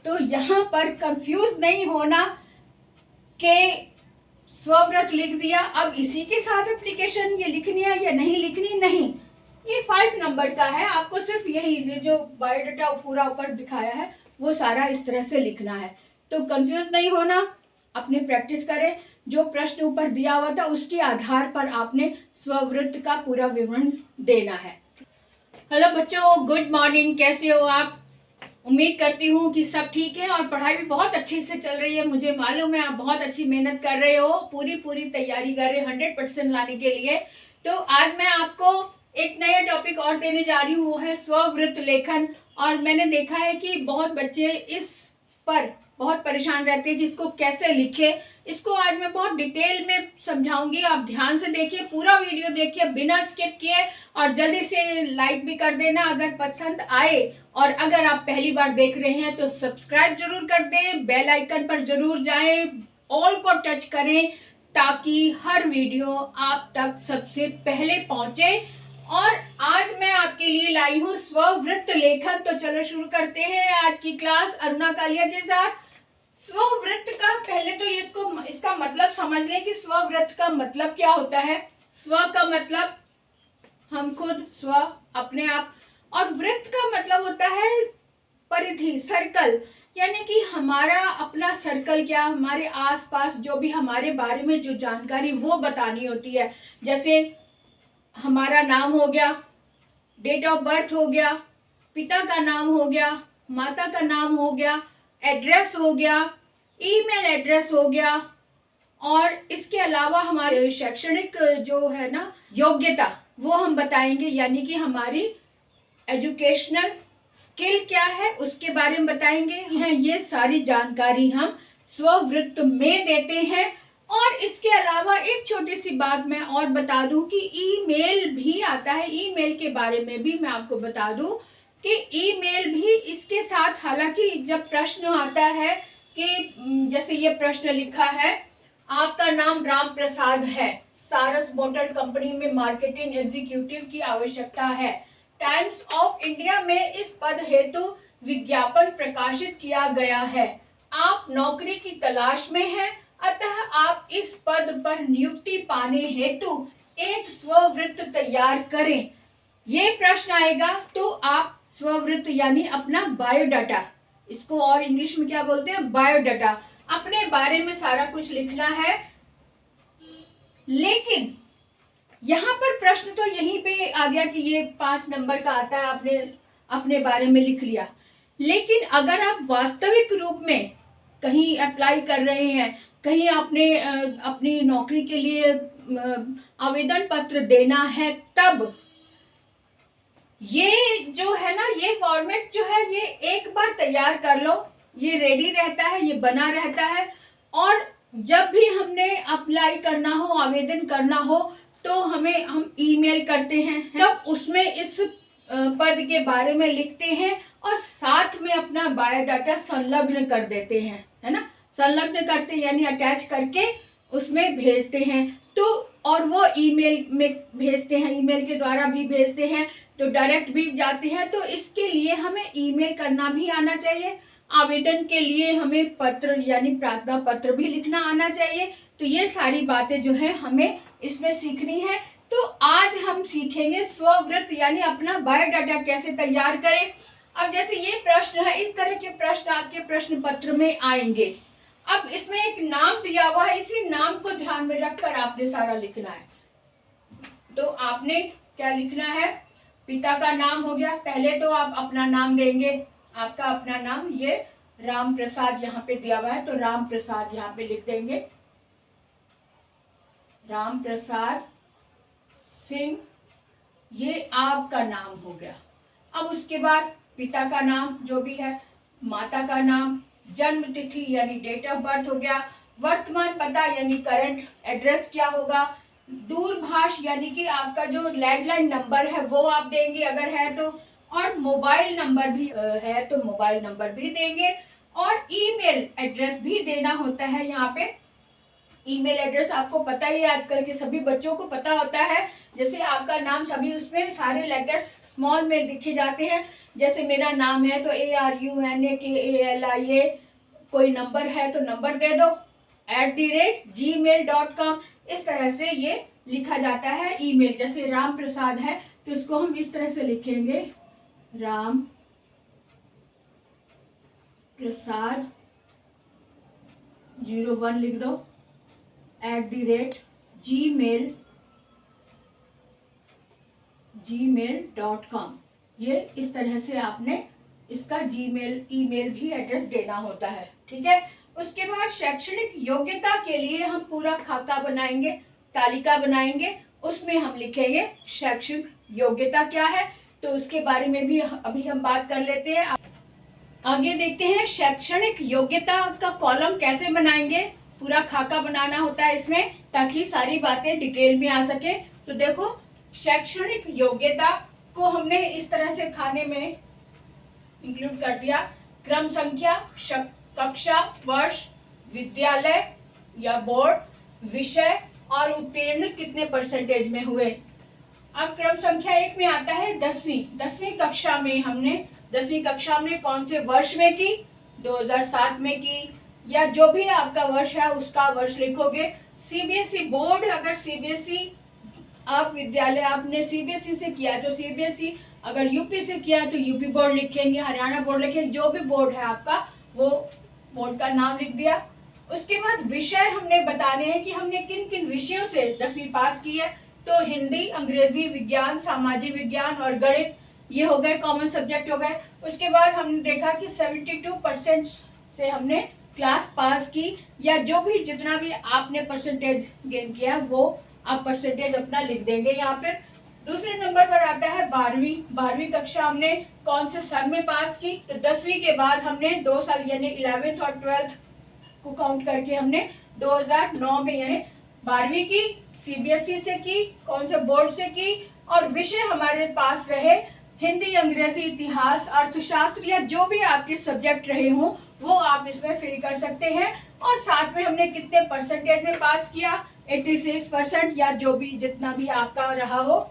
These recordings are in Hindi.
तो यहाँ पर कंफ्यूज नहीं होना कि स्वव्रत लिख दिया, अब इसी के साथ एप्लीकेशन ये लिखनी है या नहीं लिखनी, नहीं, ये 5 नंबर का है। आपको सिर्फ यही जो बायोडाटा पूरा ऊपर दिखाया है वो सारा इस तरह से लिखना है। तो कंफ्यूज नहीं होना, अपनी प्रैक्टिस करें। जो प्रश्न ऊपर दिया हुआ था उसके आधार पर आपने स्ववृत्त का पूरा विवरण देना है। हेलो बच्चों, गुड मॉर्निंग, कैसे हो आप? उम्मीद करती हूँ कि सब ठीक है और पढ़ाई भी बहुत अच्छे से चल रही है। मुझे मालूम है आप बहुत अच्छी मेहनत कर रहे हो, पूरी तैयारी कर रहे हो 100% लाने के लिए। तो आज मैं आपको एक नया टॉपिक और देने जा रही हूँ, वो है स्ववृत्त लेखन। और मैंने देखा है कि बहुत बच्चे इस पर बहुत परेशान रहते हैं कि इसको कैसे लिखे। इसको आज मैं बहुत डिटेल में समझाऊंगी, आप ध्यान से देखिए, पूरा वीडियो देखिए बिना स्किप किए, और जल्दी से लाइक भी कर देना अगर पसंद आए। और अगर आप पहली बार देख रहे हैं तो सब्सक्राइब जरूर कर दें, बेल आइकन पर जरूर जाएं, ऑल को टच करें ताकि हर वीडियो आप तक सबसे पहले पहुंचे। और आज मैं आपके लिए लाई हूँ स्ववृत्त लेखन। तो चलो शुरू करते हैं आज की क्लास अरुणा कालिया के साथ। स्ववृत्त का पहले तो इसका मतलब समझ लें कि स्ववृत्त का मतलब क्या होता है। स्व का मतलब हम खुद, स्व अपने आप, और वृत्त का मतलब होता है परिधि, सर्कल, यानी कि हमारा अपना सर्कल क्या, हमारे आसपास जो भी हमारे बारे में जो जानकारी वो बतानी होती है। जैसे हमारा नाम हो गया, डेट ऑफ बर्थ हो गया, पिता का नाम हो गया, माता का नाम हो गया, एड्रेस हो गया, ईमेल एड्रेस हो गया, और इसके अलावा हमारे शैक्षणिक जो है ना योग्यता वो हम बताएंगे, यानी कि हमारी एजुकेशनल स्किल क्या है उसके बारे में बताएंगे। ये सारी जानकारी हम स्ववृत्त में देते हैं। और इसके अलावा एक छोटी सी बात मैं और बता दूं कि ईमेल भी आता है। ईमेल के बारे में भी मैं आपको बता दूं कि ईमेल भी इसके साथ, हालांकि जब प्रश्न आता है कि जैसे ये प्रश्न लिखा है, आपका नाम राम प्रसाद है, सारस मोटर कंपनी में मार्केटिंग एग्जीक्यूटिव की आवश्यकता है, टाइम्स ऑफ इंडिया में इस पद हेतु विज्ञापन प्रकाशित किया गया है, आप नौकरी की तलाश में हैं, अतः आप इस पद पर नियुक्ति पाने हेतु एक स्ववृत्त तैयार करें। ये प्रश्न आएगा तो आप स्ववृत्त यानी अपना बायोडाटा, इसको और इंग्लिश में क्या बोलते हैं, बायोडाटा, अपने बारे में सारा कुछ लिखना है। लेकिन यहाँ पर प्रश्न तो यहीं पे आ गया कि ये 5 नंबर का आता है, आपने अपने बारे में लिख लिया। लेकिन अगर आप वास्तविक रूप में कहीं अप्लाई कर रहे हैं, कहीं आपने अपनी नौकरी के लिए आवेदन पत्र देना है, तब ये जो है ना, ये फॉर्मेट जो है ये एक बार तैयार कर लो, ये रेडी रहता है, ये बना रहता है। और जब भी हमने अप्लाई करना हो, आवेदन करना हो, तो हम ईमेल करते हैं, तब उसमें इस पद के बारे में लिखते हैं और साथ में अपना बायोडाटा संलग्न कर देते हैं, है ना, संलग्न करते यानी अटैच करके उसमें भेजते हैं। तो और वो ईमेल में भेजते हैं, ईमेल के द्वारा भी भेजते हैं, तो डायरेक्ट भी जाते हैं। तो इसके लिए हमें ईमेल करना भी आना चाहिए, आवेदन के लिए हमें पत्र यानी प्रार्थना पत्र भी लिखना आना चाहिए। तो ये सारी बातें जो है हमें इसमें सीखनी है। तो आज हम सीखेंगे स्ववृत्त यानी अपना बायोडाटा कैसे तैयार करें। अब जैसे ये प्रश्न है, इस तरह के प्रश्न आपके प्रश्न पत्र में आएंगे। अब इसमें एक नाम दिया हुआ है, इसी नाम को ध्यान में रखकर आपने सारा लिखना है। तो आपने क्या लिखना है, पिता का नाम हो गया, पहले तो आप अपना नाम देंगे, आपका अपना नाम, ये राम प्रसाद यहाँ पे दिया हुआ है तो राम प्रसाद यहाँ पे लिख देंगे, राम प्रसाद सिंह, ये आपका नाम हो गया। अब उसके बाद पिता का नाम जो भी है, माता का नाम, जन्म तिथि यानी डेट ऑफ बर्थ हो गया, वर्तमान पता यानी करंट एड्रेस क्या होगा, दूरभाष यानी कि आपका जो लैंडलाइन नंबर है वो आप देंगे अगर है तो, और मोबाइल नंबर भी है तो मोबाइल नंबर भी देंगे, और ईमेल एड्रेस भी देना होता है यहाँ पे। ईमेल एड्रेस आपको पता ही है, आजकल के सभी बच्चों को पता होता है। जैसे आपका नाम सभी उसमें सारे लेटर्स स्मॉल में लिखे जाते हैं। जैसे मेरा नाम है तो ARUNAKALIA, कोई नंबर है तो नंबर दे दो, @gmail.com, इस तरह से ये लिखा जाता है ईमेल। जैसे राम प्रसाद है तो इसको हम इस तरह से लिखेंगे, राम प्रसाद 01 लिख दो @gmail.com। ये इस तरह से आपने इसका जीमेल ईमेल भी एड्रेस देना होता है, ठीक है। उसके बाद शैक्षणिक योग्यता के लिए हम पूरा खाका बनाएंगे, तालिका बनाएंगे, उसमें हम लिखेंगे शैक्षणिक योग्यता क्या है, तो उसके बारे में भी अभी हम बात कर लेते हैं। आगे देखते हैं शैक्षणिक योग्यता का कॉलम कैसे बनाएंगे। पूरा खाका बनाना होता है इसमें, ताकि सारी बातें डिटेल में आ सके। तो देखो, शैक्षणिक योग्यता को हमने इस तरह से खाने में इंक्लूड कर दिया। क्रम संख्या, कक्षा, वर्ष, विद्यालय या बोर्ड, विषय और उत्तीर्ण कितने परसेंटेज में हुए। अब क्रम संख्या 1 में आता है 10वीं कक्षा में हमने 10वीं कक्षा में कौन से वर्ष में की, 2007 में की, या जो भी आपका वर्ष है उसका वर्ष लिखोगे। सीबीएसई बोर्ड, अगर सीबीएसई आप विद्यालय आपने सीबीएसई से किया तो सीबीएसई, अगर यूपी से किया तो यूपी बोर्ड लिखेंगे, हरियाणा बोर्ड लिखेंगे, जो भी बोर्ड है आपका वो बोर्ड का नाम लिख दिया। उसके बाद विषय हमने बताने हैं कि हमने किन किन विषयों से 10वीं पास की है। तो हिंदी, अंग्रेजी, विज्ञान, सामाजिक विज्ञान और गणित, ये हो गए कॉमन सब्जेक्ट हो गए। उसके बाद हमने देखा कि 72% से हमने क्लास पास की, या जो भी जितना भी आपने परसेंटेज गेन किया वो आप परसेंटेज अपना लिख देंगे यहाँ पे। दूसरे नंबर पर आता है 12वीं कक्षा हमने कौन से साल में पास की, तो 10वीं के बाद हमने 2 साल यानी 11th और 12th को काउंट करके हमने 2009 में यानी 12वीं की, सीबीएसई से की, कौन से बोर्ड से की, और विषय हमारे पास रहे हिंदी, अंग्रेजी, इतिहास, अर्थशास्त्र, या जो भी आपके सब्जेक्ट रहे हों वो आप इसमें फिल कर सकते हैं। और साथ में हमने कितने परसेंटेज में पास किया, 86% या जो भी जितना भी आपका रहा हो।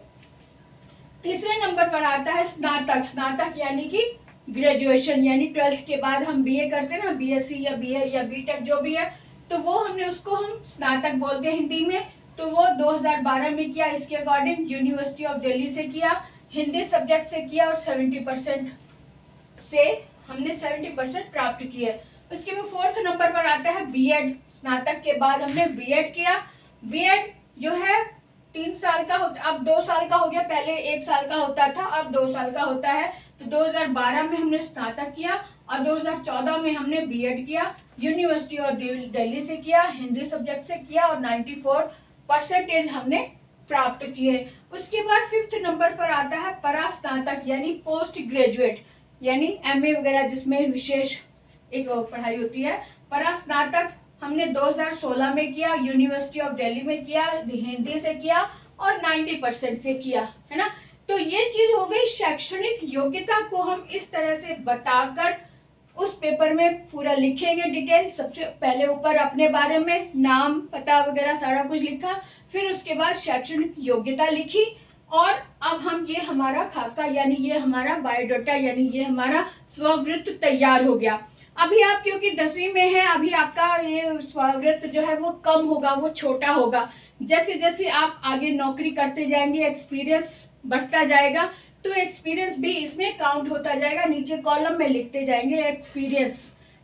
तीसरे नंबर पर आता है स्नातक यानी कि ग्रेजुएशन, यानी 12th के बाद हम बीए करते हैं ना, बीएससी या बीए या बीटेक जो भी है, तो वो हमने उसको हम स्नातक बोलते हैं हिंदी में। तो वो 2012 में किया, इसके अकॉर्डिंग यूनिवर्सिटी ऑफ दिल्ली से किया, हिंदी सब्जेक्ट से किया, और 70% से हमने 70% प्राप्त किए। उसके बाद 4th नंबर पर आता है बीएड। स्नातक के बाद हमने बीएड किया। बीएड जो है 3 साल का होता, अब 2 साल का हो गया, पहले 1 साल का होता था, अब 2 साल का होता है। तो 2012 में हमने स्नातक किया और 2014 में हमने बीएड किया, यूनिवर्सिटी ऑफ दिल्ली से किया, हिंदी सब्जेक्ट से किया, और 94% हमने प्राप्त किए। उसके बाद 5th नंबर पर आता है परास्नातक यानी पोस्ट ग्रेजुएट, यानी एमए वगैरह जिसमें विशेष एक पढ़ाई होती है। परास्नातक हमने 2016 में किया, यूनिवर्सिटी ऑफ दिल्ली में किया, हिंदी से किया और 90% से किया, है ना। तो ये चीज हो गई शैक्षणिक योग्यता को हम इस तरह से बताकर उस पेपर में पूरा लिखेंगे डिटेल। सबसे पहले ऊपर अपने बारे में नाम, पता वगैरह सारा कुछ लिखा, फिर उसके बाद शैक्षणिक योग्यता लिखी, और अब हम ये हमारा खाका यानी ये हमारा बायोडाटा यानी ये हमारा स्ववृत्त तैयार हो गया। अभी आप क्योंकि 10वीं में है, अभी आपका ये स्ववृत्त जो है वो कम होगा, वो छोटा होगा। जैसे जैसे आप आगे नौकरी करते जाएंगे, एक्सपीरियंस बढ़ता जाएगा, तो एक्सपीरियंस भी इसमें काउंट होता जाएगा। नीचे कॉलम में लिखते जाएंगे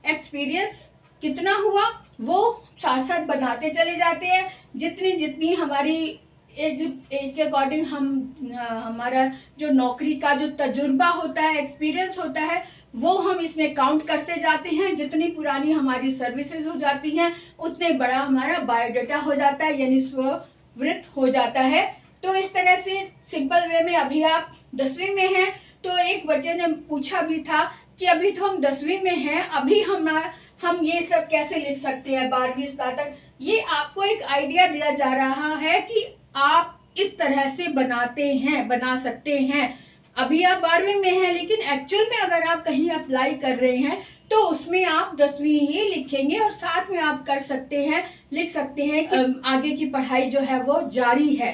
एक्सपीरियंस कितना हुआ वो साथ साथ बनाते चले जाते हैं। जितनी जितनी हमारी एज के अकॉर्डिंग हमारा जो नौकरी का जो तजुर्बा होता है, एक्सपीरियंस होता है, वो हम इसमें काउंट करते जाते हैं। जितनी पुरानी हमारी सर्विसेज हो जाती हैं उतने बड़ा हमारा बायोडाटा हो जाता है, यानी स्ववृत्त हो जाता है। तो इस तरह से सिंपल वे में, अभी आप 10वीं में हैं, तो एक बच्चे ने पूछा भी था कि अभी तो हम 10वीं में हैं, अभी हम ये सब कैसे लिख सकते हैं 12वीं स्नातक। ये आपको एक आइडिया दिया जा रहा है कि आप इस तरह से बना सकते हैं। अभी आप 12वीं में हैं, लेकिन एक्चुअल में अगर आप कहीं अप्लाई कर रहे हैं तो उसमें आप 10वीं ही लिखेंगे और साथ में आप कर सकते हैं, लिख सकते हैं कि आगे की पढ़ाई जो है वो जारी है।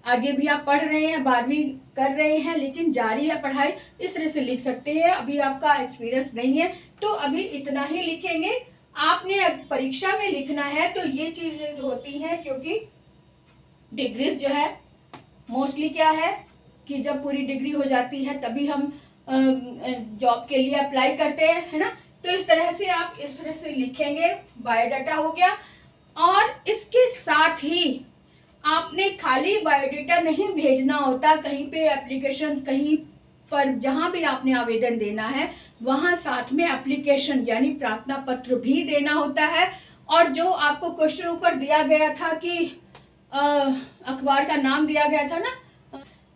आगे भी आप पढ़ रहे हैं, 12वीं कर रहे हैं लेकिन जारी है पढ़ाई, इस तरह से लिख सकते हैं। अभी आपका एक्सपीरियंस नहीं है तो अभी इतना ही लिखेंगे। आपने परीक्षा में लिखना है तो ये चीज़ होती है, क्योंकि डिग्रीज जो है मोस्टली क्या है कि जब पूरी डिग्री हो जाती है तभी हम जॉब के लिए अप्लाई करते हैं, है ना। तो इस तरह से आप इस तरह से लिखेंगे, बायोडाटा हो गया। और इसके साथ ही आपने खाली बायोडाटा नहीं भेजना होता, कहीं पे एप्लीकेशन, कहीं पर जहाँ भी आपने आवेदन देना है वहाँ साथ में एप्लीकेशन यानी प्रार्थना पत्र भी देना होता है। और जो आपको क्वेश्चन ऊपर दिया गया था कि अखबार का नाम दिया गया था ना,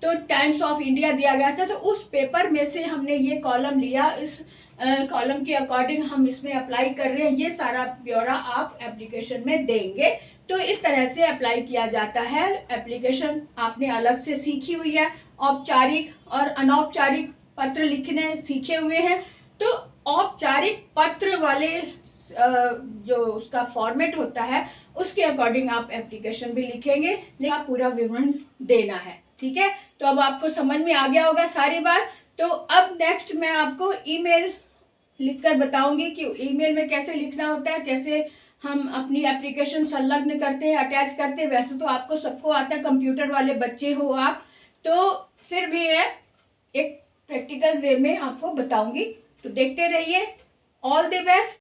तो टाइम्स ऑफ इंडिया दिया गया था, तो उस पेपर में से हमने ये कॉलम लिया, इस कॉलम के अकॉर्डिंग हम इसमें अप्लाई कर रहे हैं। ये सारा ब्यौरा आप एप्लीकेशन में देंगे। तो इस तरह से अप्लाई किया जाता है। एप्लीकेशन आपने अलग से सीखी हुई है, औपचारिक और अनौपचारिक पत्र लिखने सीखे हुए हैं। तो औपचारिक पत्र वाले जो उसका फॉर्मेट होता है उसके अकॉर्डिंग आप एप्लीकेशन भी लिखेंगे, लेकिन आप पूरा विवरण देना है, ठीक है। तो अब आपको समझ में आ गया होगा सारी बात। तो अब नेक्स्ट मैं आपको ईमेल लिखकर बताऊंगी कि ईमेल में कैसे लिखना होता है, कैसे हम अपनी एप्लीकेशन संलग्न करते हैं, अटैच करते हैं। वैसे तो आपको सबको आता है, कंप्यूटर वाले बच्चे हो आप, तो फिर भी मैं एक प्रैक्टिकल वे में आपको बताऊंगी। तो देखते रहिए। All the best.